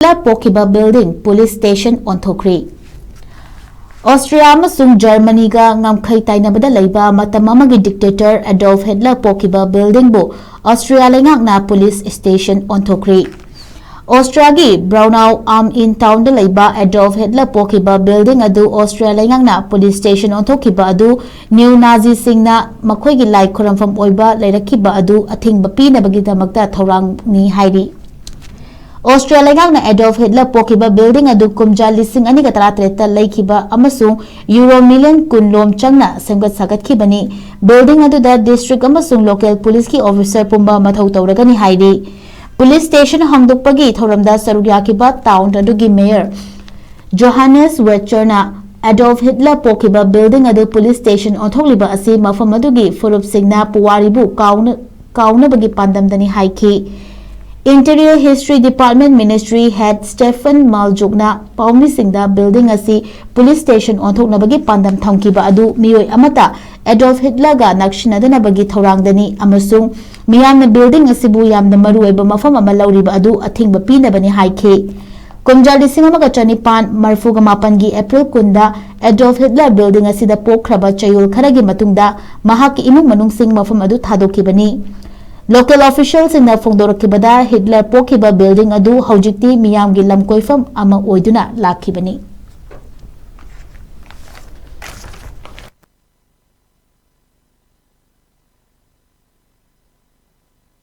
Pokhiba building police station Onthokhre. Austria amasung Germany ga ngamkhai tainabada leiba matam amagi dictator Adolf Hitler Pokhiba building bu Austria lengakna police station Onthokhre. Austria gi Braunau am in town da leiba Adolf Hitler Pokhiba building adu Austria lengakna police station Onthokhre adu new Nazi singna makhoi gi lai khoramfam oiba leirakhiba adu athingba pinabagi damakta thorang ni hairi. Austria lengakna Adolf Hitler Pokhiba building adu kumja lising ani ka taratreta laikhiba amasung euro million kunlom changna semgat sagatkibani building adu da district amasung local police ki officer pumba mathau tawragani hairi. Police station hangdukpagi thoramda sarugyakiba town adu gi mayor Johannes Wetcherna Adolf Hitler Pokhiba building adu police station onthokhliba asi mafam adu gi furup singna puwaribu kauna bagi pandamdani haiki. Interior History Department Ministry Head Stephen Maljugna Paumni Singda building asi police station onthoknabagi pandam thamkiba adu miyoi amata Adolf Hitler ga nakshinadana bagi thorangdani amasung miyamna building asibu yamna maruoiba mafam ama lauriba adu athingba pinabani haikhe. Kumjal disingamaga chanipan marfuga mapangi April kunda Adolf Hitler building asida pokhraba chayul kharagi matungda mahaki imung manungsing mafam adu thadokibani. Local officials in the Fongdorakibada Hitler Pokhiba building adu haujikti miyamgi lamkoifam ama oiduna lakibani.